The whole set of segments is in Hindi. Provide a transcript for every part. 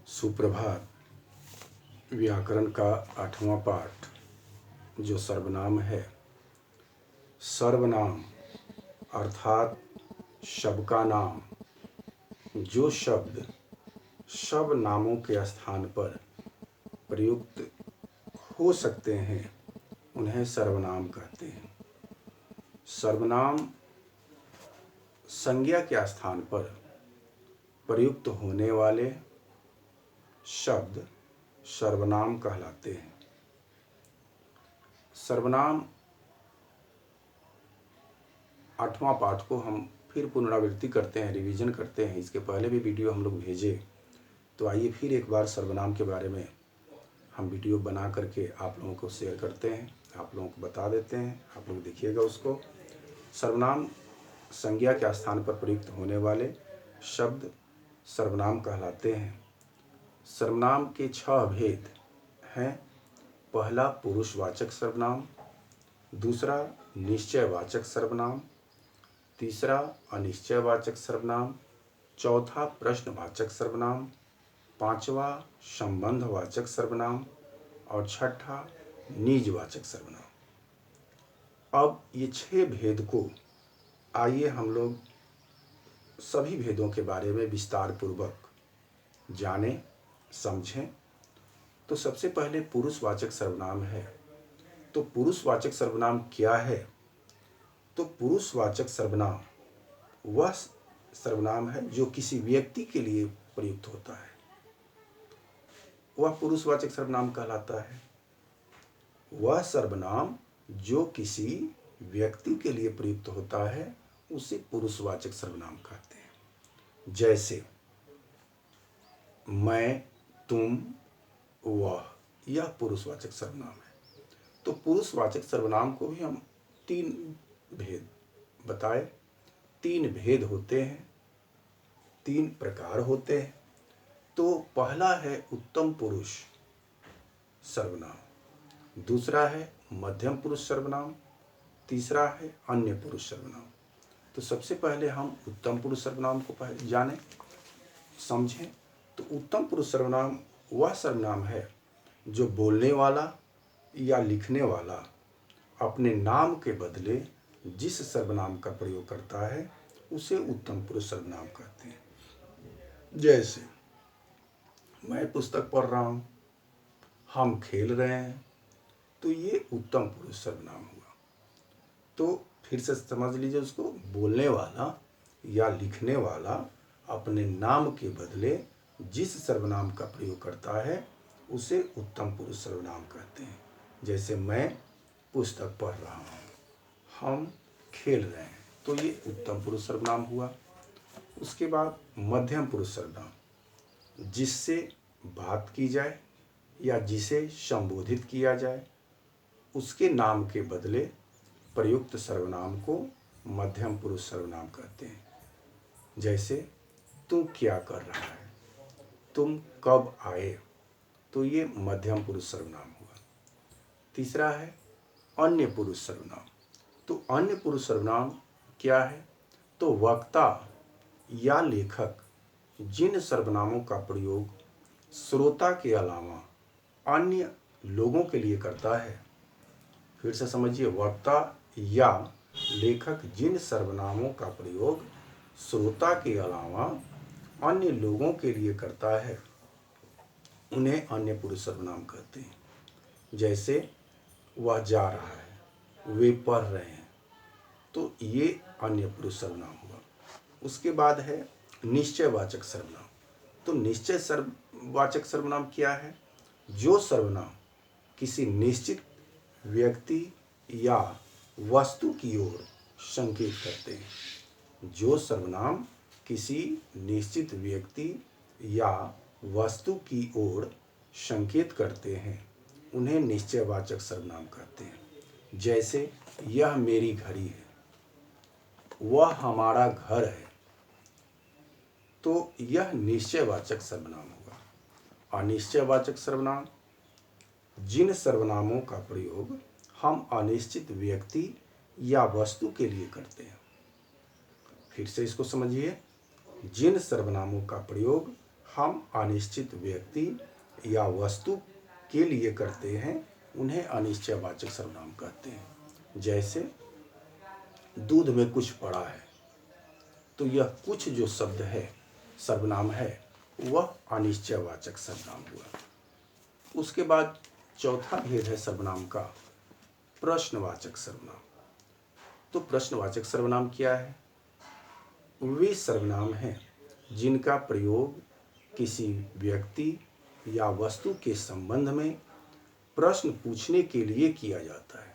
सुप्रभात। व्याकरण का 8वां पाठ जो सर्वनाम है। सर्वनाम अर्थात शब्द का नाम। जो शब्द सब नामों के स्थान पर प्रयुक्त हो सकते हैं उन्हें सर्वनाम कहते हैं। सर्वनाम संज्ञा के स्थान पर प्रयुक्त होने वाले शब्द सर्वनाम कहलाते हैं। सर्वनाम 8वां पाठ को हम फिर पुनरावृत्ति करते हैं, रिवीजन करते हैं। इसके पहले भी वीडियो हम लोग भेजे, तो आइए फिर एक बार सर्वनाम के बारे में हम वीडियो बना करके आप लोगों को शेयर करते हैं, आप लोगों को बता देते हैं। आप लोग देखिएगा उसको। सर्वनाम संज्ञा के स्थान पर प्रयुक्त होने वाले शब्द सर्वनाम कहलाते हैं। सर्वनाम के 6 भेद हैं। पहला पुरुषवाचक सर्वनाम, दूसरा निश्चयवाचक सर्वनाम, तीसरा अनिश्चयवाचक सर्वनाम, चौथा प्रश्नवाचक सर्वनाम, पांचवा संबंधवाचक सर्वनाम और छठा निजवाचक सर्वनाम। अब ये 6 भेद को आइए हम लोग सभी भेदों के बारे में विस्तार पूर्वक जानें, समझें। तो सबसे पहले पुरुषवाचक सर्वनाम है। तो पुरुषवाचक सर्वनाम क्या है? तो पुरुषवाचक सर्वनाम वह सर्वनाम है जो किसी व्यक्ति के लिए प्रयुक्त होता है, वह पुरुषवाचक सर्वनाम कहलाता है। वह सर्वनाम जो किसी व्यक्ति के लिए प्रयुक्त होता है उसे पुरुषवाचक सर्वनाम कहते हैं। जैसे मैं, तुम, वह, यह पुरुषवाचक सर्वनाम है। तो पुरुषवाचक सर्वनाम को भी हम 3 भेद बताए। 3 भेद होते हैं, 3 प्रकार होते हैं। तो पहला है उत्तम पुरुष सर्वनाम, दूसरा है मध्यम पुरुष सर्वनाम, तीसरा है अन्य पुरुष सर्वनाम। तो सबसे पहले हम उत्तम पुरुष सर्वनाम को जानें, समझें। तो उत्तम पुरुष सर्वनाम वह सर्वनाम है जो बोलने वाला या लिखने वाला अपने नाम के बदले जिस सर्वनाम का प्रयोग करता है उसे उत्तम पुरुष सर्वनाम कहते हैं। जैसे मैं पुस्तक पढ़ रहा हूँ, हम खेल रहे हैं, तो ये उत्तम पुरुष सर्वनाम हुआ। तो फिर से समझ लीजिए उसको। बोलने वाला या लिखने वाला अपने नाम के बदले जिस सर्वनाम का प्रयोग करता है उसे उत्तम पुरुष सर्वनाम कहते हैं। जैसे मैं पुस्तक पढ़ रहा हूँ, हम खेल रहे हैं, तो ये उत्तम पुरुष सर्वनाम हुआ। उसके बाद मध्यम पुरुष सर्वनाम, जिससे बात की जाए या जिसे संबोधित किया जाए उसके नाम के बदले प्रयुक्त सर्वनाम को मध्यम पुरुष सर्वनाम कहते हैं। जैसे तू क्या कर रहा है, तुम कब आए, तो ये मध्यम पुरुष सर्वनाम हुआ। तीसरा है अन्य पुरुष सर्वनाम। तो अन्य पुरुष सर्वनाम क्या है? तो वक्ता या लेखक जिन सर्वनामों का प्रयोग श्रोता के अलावा अन्य लोगों के लिए करता है, फिर से समझिए, वक्ता या लेखक जिन सर्वनामों का प्रयोग श्रोता के अलावा अन्य लोगों के लिए करता है उन्हें अन्य पुरुष सर्वनाम कहते हैं। जैसे वह जा रहा है, वे पढ़ रहे हैं, तो ये अन्य पुरुष सर्वनाम हुआ। उसके बाद है निश्चयवाचक सर्वनाम। तो निश्चयवाचक सर्वनाम क्या है? जो सर्वनाम किसी निश्चित व्यक्ति या वस्तु की ओर संकेत करते हैं। जो सर्वनाम किसी निश्चित व्यक्ति या वस्तु की ओर संकेत करते हैं उन्हें निश्चयवाचक सर्वनाम कहते हैं। जैसे यह मेरी घड़ी है, वह हमारा घर है, तो यह निश्चयवाचक सर्वनाम होगा। अनिश्चयवाचक सर्वनाम, जिन सर्वनामों का प्रयोग हम अनिश्चित व्यक्ति या वस्तु के लिए करते हैं। फिर से इसको समझिए। जिन सर्वनामों का प्रयोग हम अनिश्चित व्यक्ति या वस्तु के लिए करते हैं उन्हें अनिश्चयवाचक सर्वनाम कहते हैं। जैसे दूध में कुछ पड़ा है, तो यह कुछ जो शब्द है सर्वनाम है वह अनिश्चयवाचक सर्वनाम हुआ। उसके बाद चौथा भेद है सर्वनाम का प्रश्नवाचक सर्वनाम। तो प्रश्नवाचक सर्वनाम क्या है? वे सर्वनाम हैं जिनका प्रयोग किसी व्यक्ति या वस्तु के संबंध में प्रश्न पूछने के लिए किया जाता है।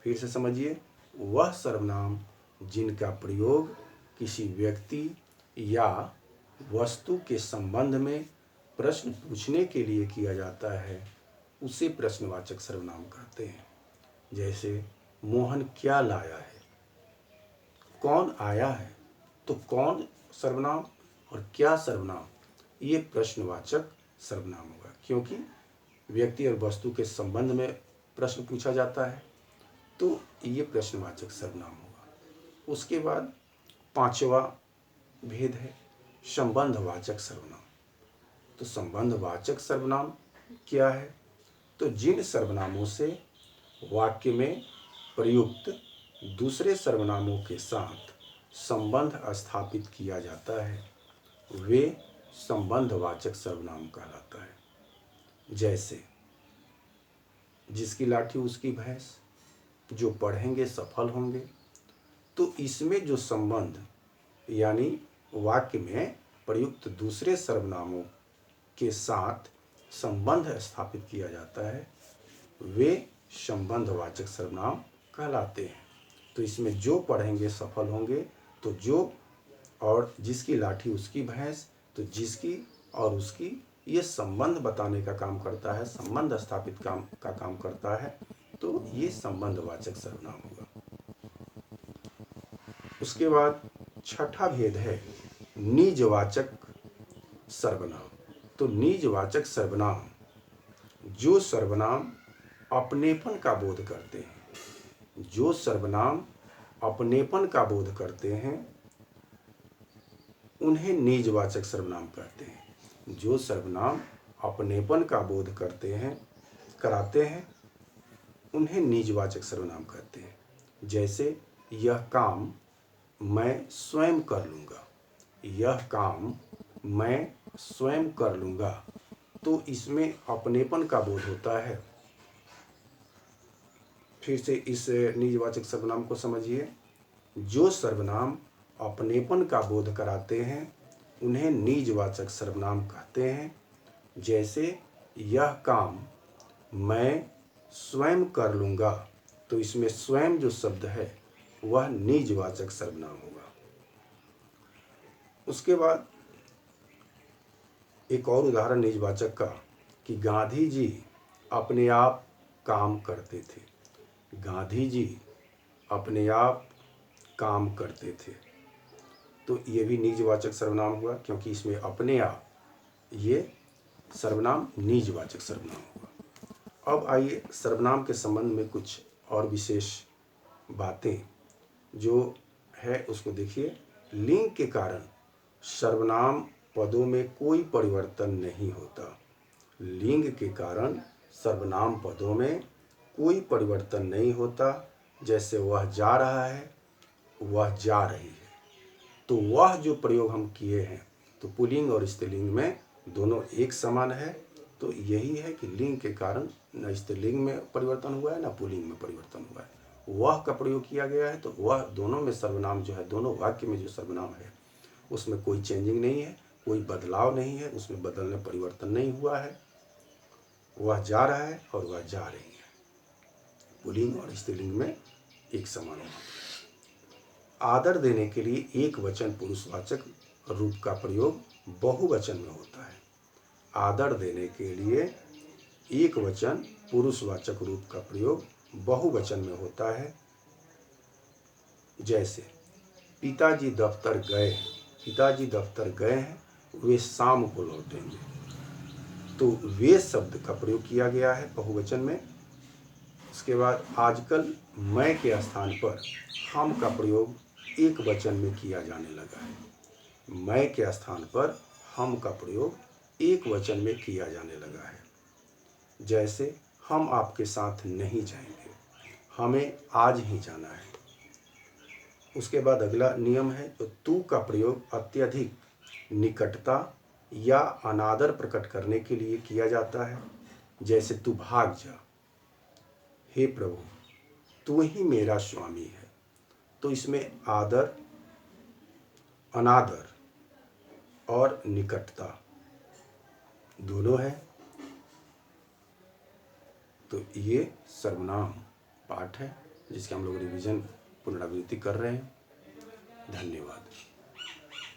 फिर से समझिए, वह सर्वनाम जिनका प्रयोग किसी व्यक्ति या वस्तु के संबंध में प्रश्न पूछने के लिए किया जाता है उसे प्रश्नवाचक सर्वनाम कहते हैं। जैसे मोहन क्या लाया है, कौन आया है, तो कौन सर्वनाम और क्या सर्वनाम ये प्रश्नवाचक सर्वनाम होगा, क्योंकि व्यक्ति और वस्तु के संबंध में प्रश्न पूछा जाता है तो ये प्रश्नवाचक सर्वनाम होगा। उसके बाद पांचवा भेद है संबंधवाचक सर्वनाम। तो संबंधवाचक सर्वनाम क्या है? तो जिन सर्वनामों से वाक्य में प्रयुक्त दूसरे सर्वनामों के साथ संबंध स्थापित किया जाता है वे संबंधवाचक सर्वनाम कहलाता है। जैसे जिसकी लाठी उसकी भैंस, जो पढ़ेंगे सफल होंगे। तो इसमें जो संबंध यानी वाक्य में प्रयुक्त दूसरे सर्वनामों के साथ संबंध स्थापित किया जाता है वे संबंधवाचक सर्वनाम कहलाते हैं। तो इसमें जो पढ़ेंगे सफल होंगे, तो जो और जिसकी लाठी उसकी भैंस, तो जिसकी और उसकी ये संबंध बताने का काम करता है, संबंध स्थापित का काम करता है, तो ये संबंधवाचक सर्वनाम होगा। उसके बाद छठा भेद है निजवाचक सर्वनाम। तो निजवाचक सर्वनाम जो सर्वनाम अपनेपन का बोध करते हैं, जो सर्वनाम अपनेपन का बोध करते हैं उन्हें निजवाचक सर्वनाम कहते हैं। जो सर्वनाम अपनेपन का बोध कराते हैं उन्हें निजवाचक सर्वनाम कहते हैं। जैसे यह काम मैं स्वयं कर लूँगा, यह काम मैं स्वयं कर लूँगा, तो इसमें अपनेपन का बोध होता है। फिर से इस निजवाचक सर्वनाम को समझिए। जो सर्वनाम अपनेपन का बोध कराते हैं उन्हें निजवाचक सर्वनाम कहते हैं। जैसे यह काम मैं स्वयं कर लूँगा, तो इसमें स्वयं जो शब्द है वह निजवाचक सर्वनाम होगा। उसके बाद एक और उदाहरण निजवाचक का कि गांधी जी अपने आप काम करते थे। गांधी जी अपने आप काम करते थे, तो ये भी निजवाचक सर्वनाम हुआ, क्योंकि इसमें अपने आप ये सर्वनाम निजवाचक सर्वनाम हुआ। अब आइए सर्वनाम के संबंध में कुछ और विशेष बातें जो है उसको देखिए। लिंग के कारण सर्वनाम पदों में कोई परिवर्तन नहीं होता। लिंग के कारण सर्वनाम पदों में कोई परिवर्तन नहीं होता। जैसे वह जा रहा है, वह जा रही है, तो वह जो प्रयोग हम किए हैं तो पुल्लिंग और स्त्रीलिंग में दोनों एक समान है। तो यही है कि लिंग के कारण न स्त्रीलिंग में परिवर्तन हुआ है न पुल्लिंग में परिवर्तन हुआ है। वह का प्रयोग किया गया है, तो वह दोनों में सर्वनाम जो है, दोनों वाक्य में जो सर्वनाम है उसमें कोई चेंजिंग नहीं है, कोई बदलाव नहीं है, उसमें बदलने परिवर्तन नहीं हुआ है। वह जा रहा है और वह जा रही है, पुल्लिंग और स्त्रीलिंग में एक समान है। आदर देने के लिए एक वचन पुरुषवाचक रूप का प्रयोग बहुवचन में होता है। आदर देने के लिए एक वचन पुरुषवाचक रूप का प्रयोग बहुवचन में होता है। जैसे पिताजी दफ्तर गए, पिताजी दफ्तर गए हैं, वे शाम को लौटेंगे, तो वे शब्द का प्रयोग किया गया है बहुवचन में। उसके बाद आजकल मैं के स्थान पर हम का प्रयोग एक वचन में किया जाने लगा है। मैं के स्थान पर हम का प्रयोग एक वचन में किया जाने लगा है। जैसे हम आपके साथ नहीं जाएंगे, हमें आज ही जाना है। उसके बाद अगला नियम है जो तू का प्रयोग अत्यधिक निकटता या अनादर प्रकट करने के लिए किया जाता है। जैसे तू भाग जा, हे प्रभु तू ही मेरा स्वामी है। तो इसमें आदर, अनादर और निकटता दोनों है। तो ये सर्वनाम पाठ है जिसके हम लोग रिवीजन पुनरावृत्ति कर रहे हैं। धन्यवाद।